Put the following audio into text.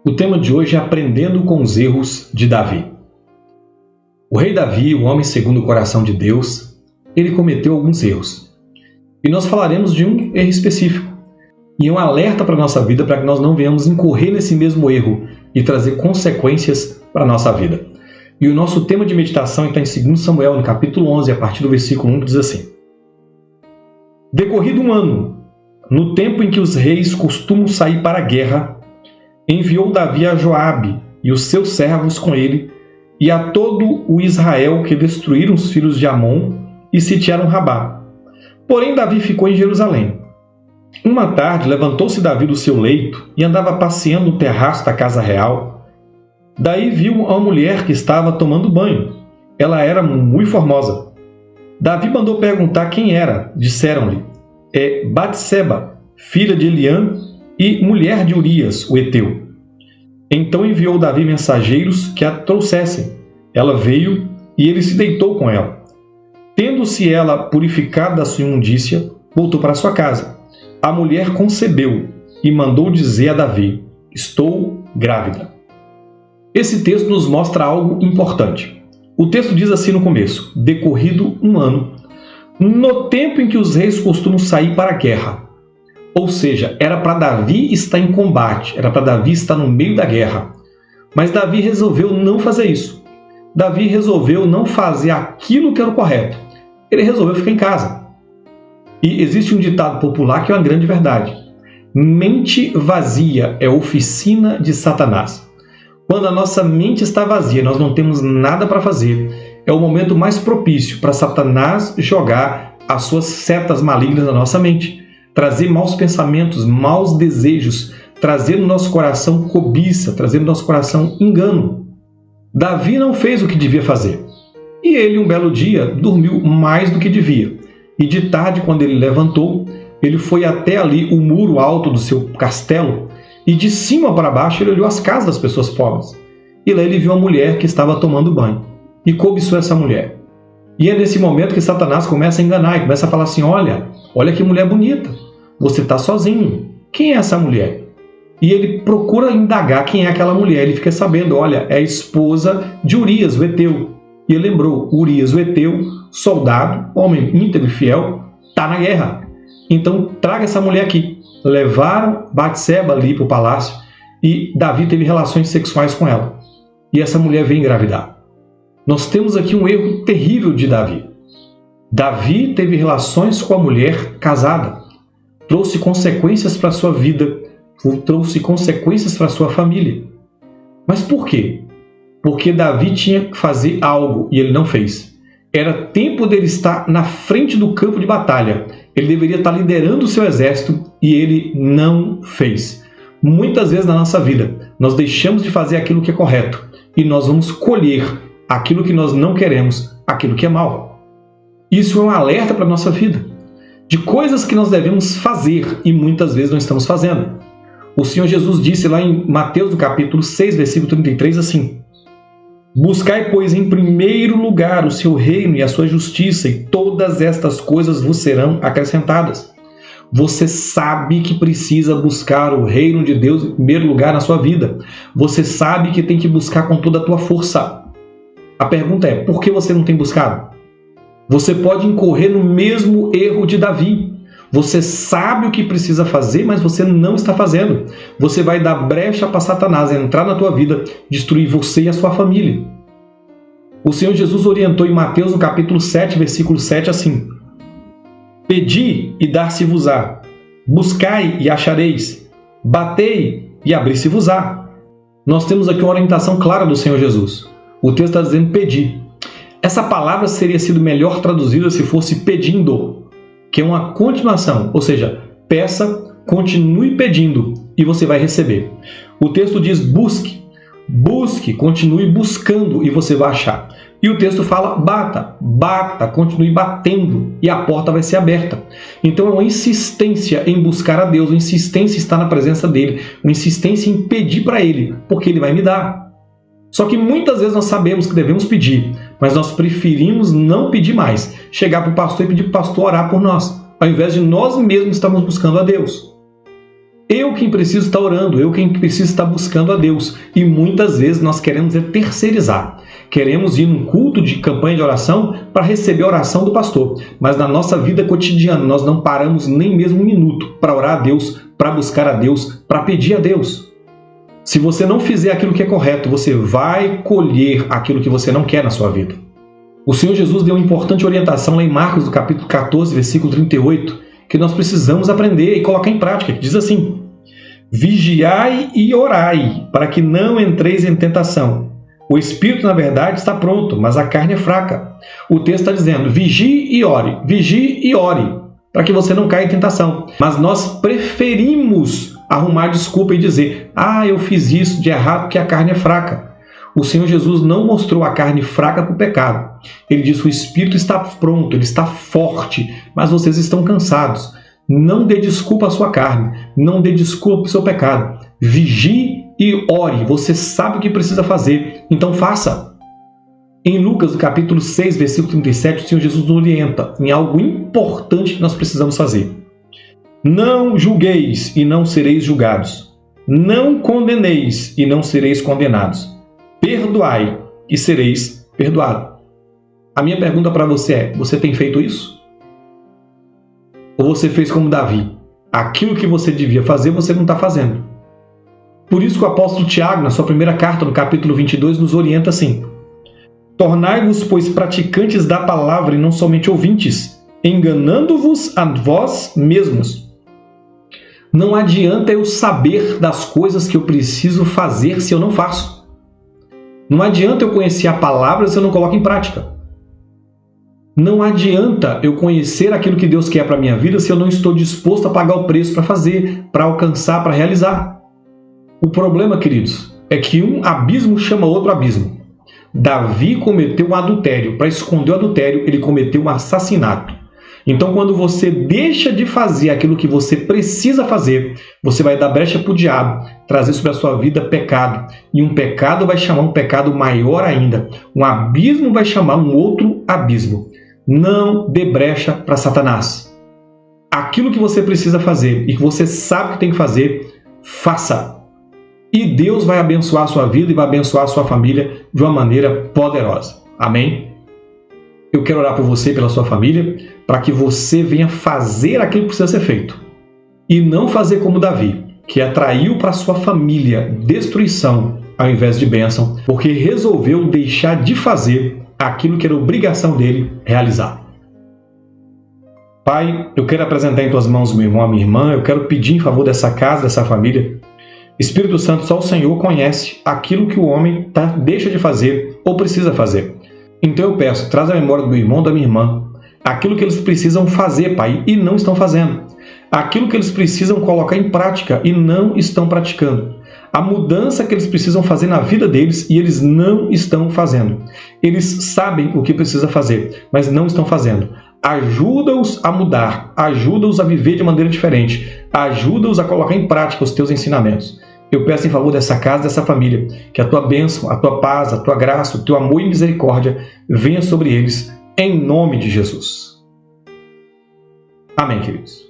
O tema de hoje é aprendendo com os erros de Davi. O rei Davi, o homem segundo o coração de Deus, ele cometeu alguns erros. E nós falaremos de um erro específico e um alerta para a nossa vida para que nós não venhamos incorrer nesse mesmo erro e trazer consequências para a nossa vida. E o nosso tema de meditação está em 2 Samuel, no capítulo 11, a partir do versículo 1, que diz assim: Decorrido um ano, no tempo em que os reis costumam sair para a guerra, enviou Davi a Joabe e os seus servos com ele e a todo o Israel que destruíram os filhos de Amon e sitiaram Rabá. Porém Davi ficou em Jerusalém. Uma tarde levantou-se Davi do seu leito e andava passeando no terraço da casa real. Daí viu uma mulher que estava tomando banho. Ela era muito formosa. Davi mandou perguntar quem era. Disseram-lhe: é Batseba, filha de Eliã e mulher de Urias, o heteu. Então enviou Davi mensageiros que a trouxessem. Ela veio e ele se deitou com ela. Tendo-se ela purificado da sua imundícia, voltou para sua casa. A mulher concebeu e mandou dizer a Davi: estou grávida. Esse texto nos mostra algo importante. O texto diz assim no começo: decorrido um ano, no tempo em que os reis costumam sair para a guerra. Ou seja, era para Davi estar em combate, era para Davi estar no meio da guerra. Mas Davi resolveu não fazer isso. Davi resolveu não fazer aquilo que era o correto. Ele resolveu ficar em casa. E existe um ditado popular que é uma grande verdade: mente vazia é oficina de Satanás. Quando a nossa mente está vazia, nós não temos nada para fazer, é o momento mais propício para Satanás jogar as suas setas malignas na nossa mente, trazer maus pensamentos, maus desejos, trazer no nosso coração cobiça, trazer no nosso coração engano. Davi não fez o que devia fazer. E ele, um belo dia, dormiu mais do que devia. E de tarde, quando ele levantou, ele foi até ali o muro alto do seu castelo e de cima para baixo ele olhou as casas das pessoas pobres. E lá ele viu uma mulher que estava tomando banho e cobiçou essa mulher. E é nesse momento que Satanás começa a enganar e começa a falar assim: olha que mulher bonita, você está sozinho, quem é essa mulher? E ele procura indagar quem é aquela mulher. Ele fica sabendo: olha, é a esposa de Urias, o heteu. E ele lembrou: Urias, o heteu, soldado, homem íntegro e fiel, está na guerra. Então traga essa mulher aqui. Levaram Batseba ali para o palácio e Davi teve relações sexuais com ela. E essa mulher veio engravidar. Nós temos aqui um erro terrível de Davi. Davi teve relações com a mulher casada. Trouxe consequências para a sua vida, trouxe consequências para a sua família. Mas por quê? Porque Davi tinha que fazer algo e ele não fez. Era tempo dele estar na frente do campo de batalha. Ele deveria estar liderando o seu exército e ele não fez. Muitas vezes na nossa vida, nós deixamos de fazer aquilo que é correto e nós vamos colher aquilo que nós não queremos, aquilo que é mal. Isso é um alerta para a nossa vida, de coisas que nós devemos fazer e muitas vezes não estamos fazendo. O Senhor Jesus disse lá em Mateus, no capítulo 6, versículo 33, assim: buscai, pois, em primeiro lugar o seu reino e a sua justiça, e todas estas coisas vos serão acrescentadas. Você sabe que precisa buscar o reino de Deus em primeiro lugar na sua vida. Você sabe que tem que buscar com toda a tua força. A pergunta é: por que você não tem buscado? Você pode incorrer no mesmo erro de Davi. Você sabe o que precisa fazer, mas você não está fazendo. Você vai dar brecha para Satanás entrar na tua vida, destruir você e a sua família. O Senhor Jesus orientou em Mateus, no capítulo 7, versículo 7, assim: pedi e dar-se-vos-á, buscai e achareis, batei e abrir-se-vos-á. Nós temos aqui uma orientação clara do Senhor Jesus. O texto está dizendo pedir. Essa palavra seria sido melhor traduzida se fosse pedindo, que é uma continuação, ou seja, peça, continue pedindo e você vai receber. O texto diz busque, busque, continue buscando e você vai achar. E o texto fala bata, bata, continue batendo e a porta vai ser aberta. Então é uma insistência em buscar a Deus, uma insistência em estar na presença dEle, uma insistência em pedir para Ele, porque Ele vai me dar. Só que muitas vezes nós sabemos que devemos pedir, mas nós preferimos não pedir mais, chegar para o pastor e pedir para o pastor orar por nós, ao invés de nós mesmos estarmos buscando a Deus. Eu quem preciso estar orando, eu quem preciso estar buscando a Deus. E muitas vezes nós queremos terceirizar. Queremos ir num culto de campanha de oração para receber a oração do pastor. Mas na nossa vida cotidiana nós não paramos nem mesmo um minuto para orar a Deus, para buscar a Deus, para pedir a Deus. Se você não fizer aquilo que é correto, você vai colher aquilo que você não quer na sua vida. O Senhor Jesus deu uma importante orientação lá em Marcos, no capítulo 14, versículo 38, que nós precisamos aprender e colocar em prática, que diz assim: vigiai e orai, para que não entreis em tentação. O espírito, na verdade, está pronto, mas a carne é fraca. O texto está dizendo: vigie e ore, para que você não caia em tentação. Mas nós preferimos arrumar desculpa e dizer: eu fiz isso de errado porque a carne é fraca. O Senhor Jesus não mostrou a carne fraca para o pecado. Ele disse: o espírito está pronto, ele está forte, mas vocês estão cansados. Não dê desculpa à sua carne, não dê desculpa para o seu pecado. Vigie e ore, você sabe o que precisa fazer, então faça. Em Lucas, capítulo 6, versículo 37, o Senhor Jesus nos orienta em algo importante que nós precisamos fazer. Não julgueis e não sereis julgados. Não condeneis e não sereis condenados. Perdoai e sereis perdoados. A minha pergunta para você é: você tem feito isso? Ou você fez como Davi? Aquilo que você devia fazer, você não está fazendo. Por isso que o apóstolo Tiago, na sua primeira carta, no capítulo 22, nos orienta assim: tornai-vos, pois, praticantes da palavra e não somente ouvintes, enganando-vos a vós mesmos. Não adianta eu saber das coisas que eu preciso fazer se eu não faço. Não adianta eu conhecer a palavra se eu não coloco em prática. Não adianta eu conhecer aquilo que Deus quer para a minha vida se eu não estou disposto a pagar o preço para fazer, para alcançar, para realizar. O problema, queridos, é que um abismo chama outro abismo. Davi cometeu um adultério. Para esconder o adultério, ele cometeu um assassinato. Então, quando você deixa de fazer aquilo que você precisa fazer, você vai dar brecha para o diabo, trazer sobre a sua vida pecado. E um pecado vai chamar um pecado maior ainda. Um abismo vai chamar um outro abismo. Não dê brecha para Satanás. Aquilo que você precisa fazer e que você sabe que tem que fazer, faça. E Deus vai abençoar a sua vida e vai abençoar a sua família de uma maneira poderosa. Amém? Eu quero orar por você e pela sua família, para que você venha fazer aquilo que precisa ser feito. E não fazer como Davi, que atraiu para sua família destruição ao invés de bênção, porque resolveu deixar de fazer aquilo que era obrigação dele realizar. Pai, eu quero apresentar em tuas mãos meu irmão, a minha irmã, eu quero pedir em favor dessa casa, dessa família. Espírito Santo, só o Senhor conhece aquilo que o homem deixa de fazer ou precisa fazer. Então eu peço, traz a memória do meu irmão, da minha irmã, aquilo que eles precisam fazer, Pai, e não estão fazendo. Aquilo que eles precisam colocar em prática e não estão praticando. A mudança que eles precisam fazer na vida deles e eles não estão fazendo. Eles sabem o que precisa fazer, mas não estão fazendo. Ajuda-os a mudar, ajuda-os a viver de maneira diferente, ajuda-os a colocar em prática os teus ensinamentos. Eu peço em favor dessa casa, dessa família, que a tua bênção, a tua paz, a tua graça, o teu amor e misericórdia venha sobre eles, em nome de Jesus. Amém, queridos.